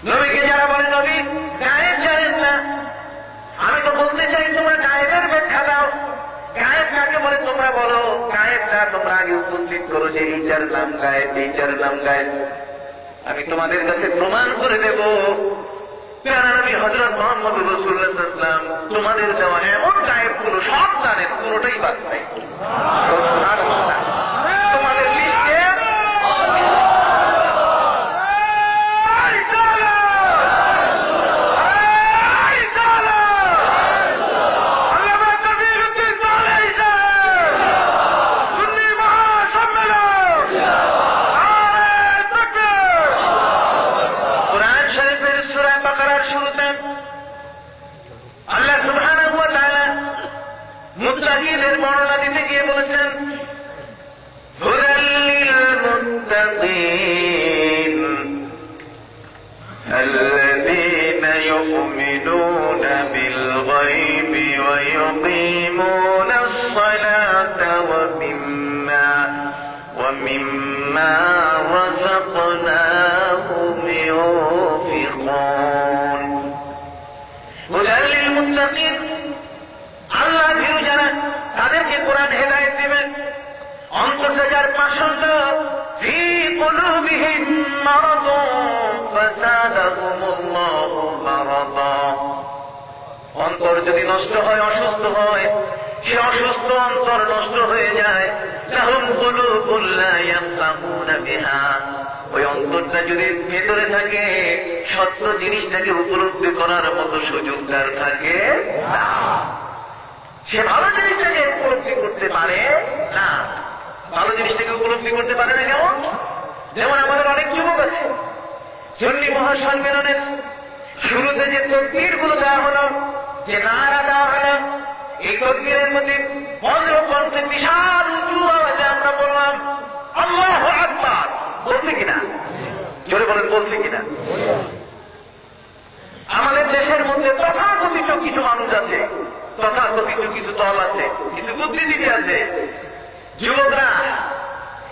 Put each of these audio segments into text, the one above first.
নবীকে যারা বলে নবী গায়েব জানেন না, আমি তো বলতে চাই তোমরা গায়েবের ব্যাখ্যা দাও। গায়েব কাকে বলে তোমরা বলো, গায়েবটা তোমরা আগে উপস্থিত করো যে এইটার নাম গায়েব, এইটার নাম গায়েব। আমি তোমাদের কাছে প্রমাণ করে দেব প্যারা নবী হযরত মুহাম্মদ রাসূলুল্লাহ সাল্লাল্লাহু আলাইহি ওয়াসাল্লাম তোমাদের দেওয়া এমন গায়েব গুলো সব জানেন, কোনোটাই বাদ নাই। তোমাদের লিস্টে মুত্তাকিনের বর্ণনা দিতে গিয়ে বলেছেন হুদাল লিল মুত্তাকিন আল্লাযীনা ইউমিনুনা বিল গায়বি ওয়া ইউকিমুনাস সালাতা ওয়া মিম্মা রাযাকনাহুম ইউনফিকুন। হুদাল লিল মুত্তাকিন, আল্লাহ ভীরু যারা তাদেরকে কোরআন হেদায়েত দিবেন। অন্তরটা যার পাষণ্ড, ফী কুলুবিহিম মারাদুন ফাযাদাহুমুল্লাহু মারাদা, অন্তর যদি নষ্ট হয়, অসুস্থ হয়, যে অসুস্থ অন্তর নষ্ট হয়ে যায়, লাহুম কুলুবুন লা ইয়াফকাহুনা বিহা, ওই অন্তরটা যদি ভেতরে থাকে সত্য জিনিসটাকে উপলব্ধি করার মতো সুযোগ তার থাকে না, সে ভালো জিনিসটাকে উপলব্ধি করতে পারে না। ভালো জিনিসটাকে উপলব্ধি করতে পারে না কেমন? যেমন আমাদের অনেক যুবক আছে, সুন্নি মহাসম্মেলনের শুরুতে যে তাকবীর গুলো দেওয়া হলো, যে নারা দেওয়া হলো, এই তাকবীরের মধ্যে বজ্রকণ্ঠে বিশাল উঁচু আওয়াজে আমরা বললাম আল্লাহু আকবার, বলছে কিনা? জোরে বলেন, বলছে কিনা? আমাদের দেশের মধ্যে তথাকথিত কিছু মানুষ আছে, তথাকথিত কিছু দল আছে, কিছু বুদ্ধিজীবী আছে, যুবকরা,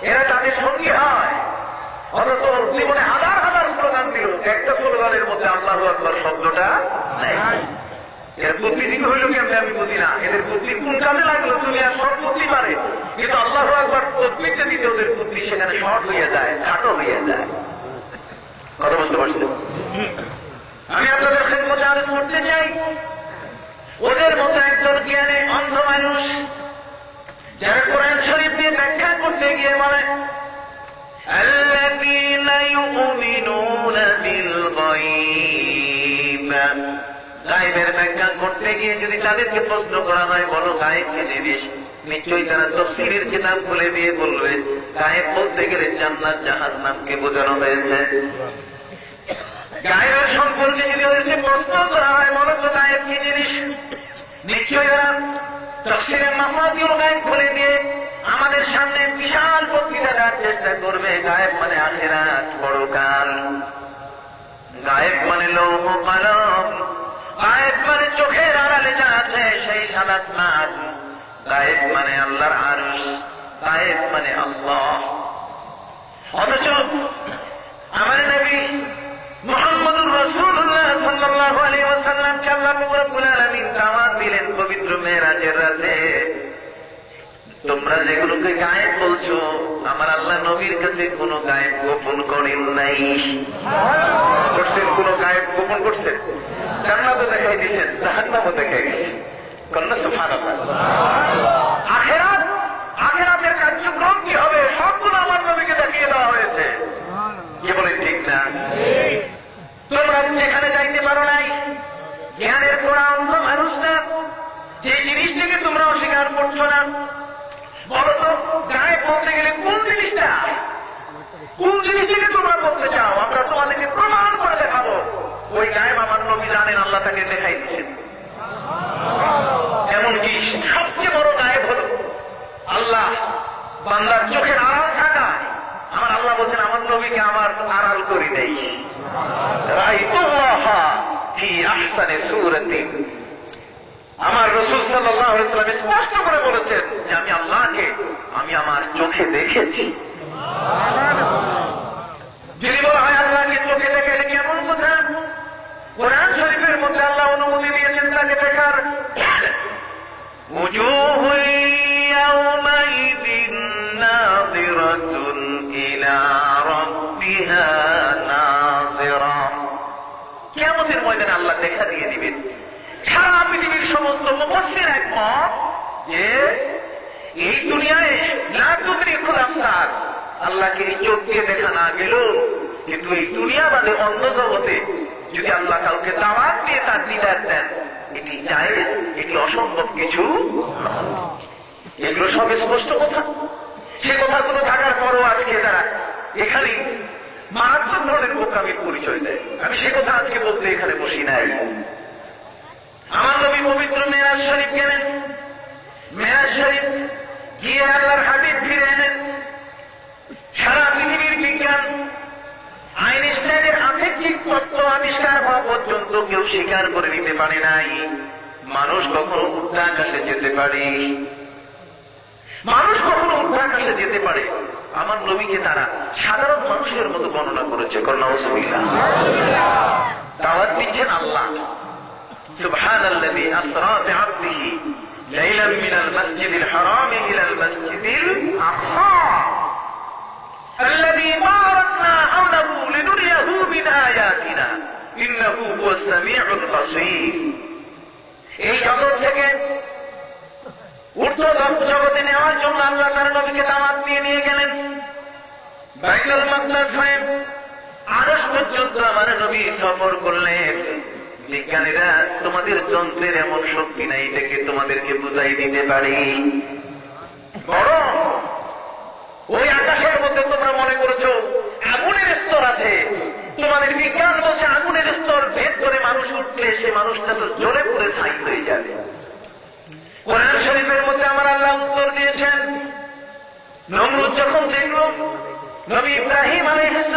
এরা তাদের সঙ্গী হয়, অথচ জীবনে হাজার হাজার স্লোগান দিল, একটা স্লোগানের মধ্যে আল্লাহু আকবার শব্দটা নাই। এর বুদ্ধিজীবী হইল কেমন আমি বুঝি না, এদের বুদ্ধি কোন কাজে লাগলো? দুনিয়া সব বুদ্ধি পারে, কিন্তু আল্লাহু আকবার তকবীরটা দিতে ওদের বুদ্ধি সেখানে শর্ট হইয়া যায়, খাটো হইয়া যায়। কথা বুঝতে পারছেন? আমি আপনাদের খেদমতে আরজ করতে চাই, ওদের মতো একজন জ্ঞানে অন্ধ মানুষ যারা কোরআন শরীফ দিয়ে ব্যাখ্যা করতে গিয়ে বলে আল্লাযীনা ইউমিনুনা বিল গায়ব, গায়বের ব্যাখ্যা করতে গিয়ে যদি তাদেরকে প্রশ্ন করা হয় বলো গায়ব কি জিনিস, নিশ্চয়ই তারা তাফসীরের কিতাব খুলে দিয়ে বলবে গায়ব বলতে গেলে জান্নাত জাহান্নামকে বোঝানো হয়েছে। গায়েবের সম্পর্কে যদি ওদেরকে প্রশ্ন করা হয় বলো তো গায়েব কি জিনিস, নিশ্চয়ই ওরা তাফসীরে মাফাতিহুল গায়ব খুলে দিয়ে আমাদের সামনে বিশাল বক্তৃতা দেওয়ার চেষ্টা করবে। গায়েব মানে আখিরাত, পরকাল, গায়েব মানে লৌহ কলম, গায়েব মানে চোখের আড়ালে যা আছে সেই সাদা আসমান, গায়েব মানে আল্লাহর আরশ, গায়েব মানে আল্লাহ। অথচ আমার নবী মুহাম্মদুর রাসূলুল্লাহ সাল্লাল্লাহু আলাইহি ওয়াসাল্লামকে আল্লাহ রাব্বুল আলামিন দাওয়াত দিলেন পবিত্র মেরাজের রাতে, তোমরা যেগুলোকে গায়েব বলছো আমার আল্লাহ নবীর কাছে কোনো গায়েব গোপন করেন নাই। করছেন? কোনো গায়েব গোপন করছেন? জান্নাতও দেখাই দিয়েছেন, জাহান্নামও দেখাই দিয়েছেন। কন্যা সুবহানাল্লাহ। আখিরাত, আখিরাতের কার্যক্রম কি হবে সবগুলো আমার নবীকে দেখিয়ে দেওয়া হয়েছে। কি বলেন ঠিক না? তোমরা যেখানে যাইতে পারো নাই, জ্ঞানের পোড়া অন্ধ মানুষরা যে জিনিসটাকে তোমরা অস্বীকার করছো না, বলো তো গায়েব বলতে গেলে কোন জিনিসটা, কোন জিনিসটাকে তোমরা বলতে চাও? আমরা তোমাদেরকে প্রমাণ করে দেখাবো ওই গায়েব আমার নবী জানেন, আল্লাহ তাকে দেখাই দিচ্ছেন। এমনকি সবচেয়ে বড় গায়েব হল আল্লাহ বান্দার চোখের আড়াল থাকা। আমার আল্লাহ বলছেন আমার নবীকে আমার আড়াল করি নেই, রাআইতুল্লাহ ফি আহসানি সূরাতিন। আমার রাসূল সাল্লাল্লাহু আলাইহি ওয়াসাল্লাম স্পষ্ট করে বলেছেন যে আমি আল্লাহকে আমি আমার চোখে দেখেছি। যদি বলা হয় আল্লাহকে চোখে দেখে কেমন বোঝেন? দেখার। উজুহু ইয়াওমাইযিন নাযিরাতুন ইলা রাব্বিহা নাযিরা। কিয়ামতের ময়দানে আল্লাহ দেখা দিয়ে দিবেন। সারা পৃথিবীর সমস্ত মুফাসসির একমত যে এই দুনিয়ায় লা তুদরিকুল আবসার, আল্লাহকে এই চোখ দিয়ে দেখা না গেল, কিন্তু এই দুনিয়া বাদে অন্য জগতে যদি আল্লাহ কাউকে দাওয়াত দিয়ে তার দিদার দেন, এটি জায়েজ, এটি অসম্ভব কিছু। এগুলো সব স্পষ্ট কথা। সে কথাগুলো থাকার পরও আজকে তারা এখানে মারাত্মক ধরনের বোকামির পরিচয় দেয়। আমি সে কথা আজকে বলতে এখানে বসি নাই। আমার নবী পবিত্র মেরাজ শরীফ গেলেন। মেরাজ শরীফ গিয়ে আল্লাহর হাবিব ফিরে এলেন। সারা পৃথিবীর বিজ্ঞান আইনস্টাইনের আপেক্ষিক তত্ত্ব আবিষ্কার হওয়া পর্যন্ত কেউ স্বীকার করে নিতে পারে নাই মানুষ কখনো ঊর্ধ্বাকাশে যেতে পারে। মানুষ কখনো ঊর্ধ্বাকাশে যেতে পারে। আমার নবীকে তারা সাধারণ মানুষের মতো বর্ণনা করেছে। নাউযুবিল্লাহ। দাওয়াত দিচ্ছেন আল্লাহ। সুবহানাল্লাযী আসরা বিআবদিহি লাইলাম মিনাল মাসজিদিল হারাম ইলাল মাসজিদিল আকসা الذي باركنا حوله لنريه من آياتنا إنه هو السميع البصير। এই জগৎ থেকে ঊর্ধ্বতম জগতে নেওয়ার জন্য আল্লাহ তার নবীকে দাওয়াত দিয়ে নিয়ে গেলেন। বাইতুল মাকদাস হয়ে আরশ পর্যন্ত আমার নবী সফর করলেন। বিজ্ঞানীরা তোমাদের যন্ত্রের এমন শক্তি নাই, এটাকে তোমাদেরকে বুঝাই দিতে পারি। বরং ওই আকাশের মধ্যে তোমরা মনে করেছো আগুনের স্তর আছে, তোমাদের বিজ্ঞান বলছে আগুনের স্তর ভেদ করে মানুষ উঠলে সে মানুষটা তো জ্বলে পুড়ে ছাই হয়ে যাবে। কোরআন শরীফের মধ্যে আমার আল্লাহ উত্তর দিয়েছেন। নমরুদ যখন দেখল নবী ইব্রাহিম আলাইহিস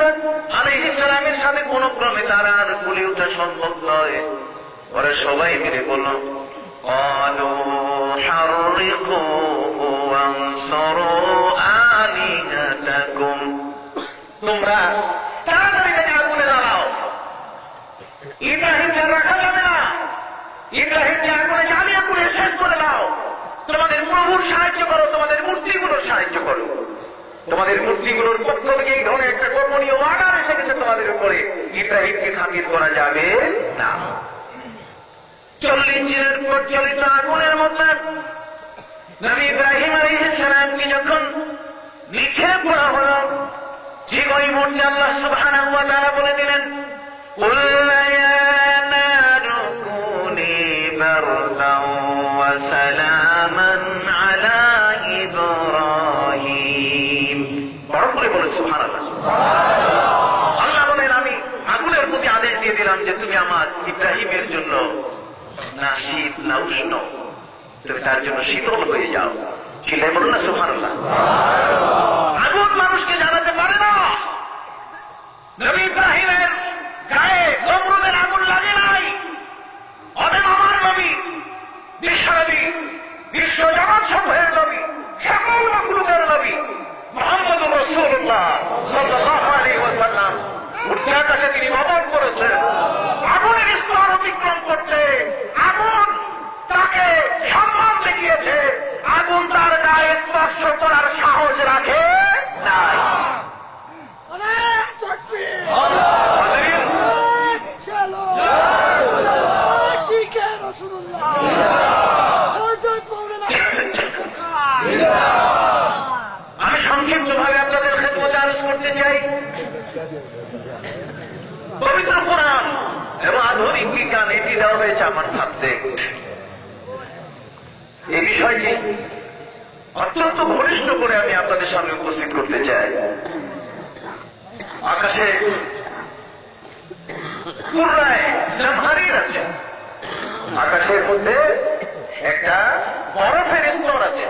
সালামের সাথে কোন ক্রমে তার আর বলে ওঠা সম্ভব নয়, ওরা সবাই মিলে বলল ক্বালু হাররিকুহু ওয়ানসুরু আলিহাতাকুম, তোমরা তাড়াতাড়ি আগুনে জ্বালাও। ইব্রাহিমকে রাখা যাবে না, ইব্রাহিমকে আগুনে জ্বালিয়ে পুড়ে শেষ করে দাও। তোমাদের প্রভুর সাহায্য করো, তোমাদের মূর্তিগুলোর সাহায্য করো। তোমাদের মূর্তিগুলোর পক্ষ থেকে এই ধরনের একটা গোপনীয় অর্ডার এসে গেছে তোমাদের উপরে। ইব্রাহিমকে খাতির করা যাবে না। 40 দিনের প্রজ্বলিত আগুনের মধ্যে নবী ইব্রাহিম আলাইহিস সালামকে যখন নিক্ষেপ করা হলো, ঠিক ওই মুহূর্তে আল্লাহ সুবহানাহু ওয়া তাআলা বলে দিলেন কুল্লা ইয়া নারু কুনি বারদান ওয়া সালামান আলা ইব্রাহিম। বড় করে বলে সুবহানাল্লাহ। আল্লাহ বলেন আমি আগুনের প্রতি আদেশ দিয়ে দিলাম যে তুমি আমার ইব্রাহিমের জন্য না শীত না উষ্ণ, তুমি তার জন্য শীতল হয়ে যাও। চিল্লায় বলুন না সুবহানাল্লাহ। আগুন মানুষকে জানাতে পারে না। নবী ইব্রাহিমের গায়ে নমরুদের আগুন লাগে নাই। অতএব আমার নবী, বিশ্বনবী, বিশ্ব জগৎ সমূহের নবী, সকল মাখলুকের নবী মুহাম্মদুর রাসূলুল্লাহ সাল্লাল্লাহু আলাইহি ওয়াসাল্লাম ঊর্ধ্বাকাশে তিনি ভ্রমণ করেছেন। আগুনের স্তর অতিক্রম করতে আগুন তাকে সম্মান দেখিয়েছে, আগুন তার গায়ে স্পর্শ করার সাহস রাখে নাই। আমি সংক্ষিপ্ত ভাবে আপনাদের খেদমতে আরজ করতে চাই। পবিত্র কোরআন এবং আধুনিক বিজ্ঞান এটি দেওয়া হয়েছে আমার সাবজেক্ট। এই বিষয়টি অত্যন্ত ঘনিষ্ঠ করে আমি আপনাদের সামনে উপস্থিত করতে চাই। আকাশে পুরায় জামহারির আছে, আকাশের মধ্যে একটা বরফের স্তর আছে।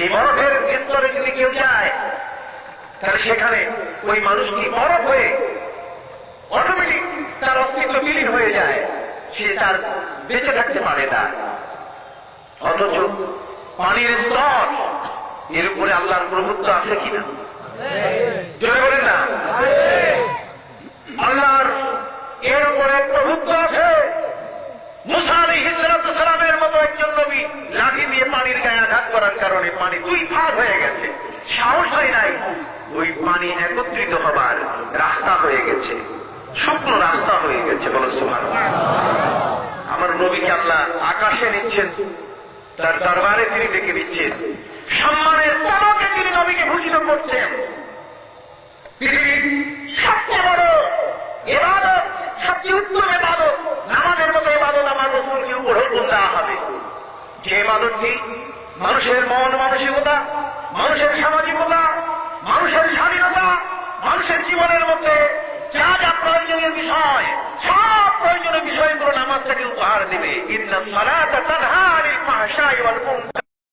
এই বরফের স্তরে যদি কেউ যায় তাহলে সেখানে ওই মানুষটি বরফ হয়ে অটোমেটিক তার অস্তিত্ব বিলীন হয়ে যায়, সে তার বেঁচে থাকতে পারে না। অথচ পানির স্তর, এর উপরে আল্লাহর প্রভুত্ব আছে কিনা জোরে বলেন না? আল্লাহর এর উপরে প্রভুত্ব আছে। মুসা আলাইহিস সালামের মতো একজন নবী লাঠি দিয়ে পানির গায়ে আঘাত করার কারণে পানি 2 ভাগ হয়ে গেছে, সাহস হয় নাই, ওই পানি একত্রিত হবার রাস্তা হয়ে গেছে, শুকনো রাস্তা হয়ে গেছে। বলো সুবহানাল্লাহ। আমার নবীকে আল্লাহ আকাশে নিচ্ছেন, তার দরবারে তিনি ডেকে দিচ্ছেন, সম্মানের পদকে তিনি নবীকে ভূষিত করছেন। পৃথিবীর সবচেয়ে বড় ইবাদত, সবচেয়ে উত্তম ইবাদত, নামাজের মতো ইবাদত আমার রাসূলকে উপর হুকুম দেওয়া হবে। যে ইবাদতটি মানুষের মন মানসিকতা, মানুষের সামাজিকতা, মানুষের স্বাধীনতা, মানুষের জীবনের মধ্যে যা যা প্রয়োজনীয় বিষয়, সব প্রয়োজনীয় বিষয়গুলো নামাজ থেকে উপহার দেবে। ইন্নাস সালাতা তানহা আনিল ফাহশাই ওয়াল মুনকার।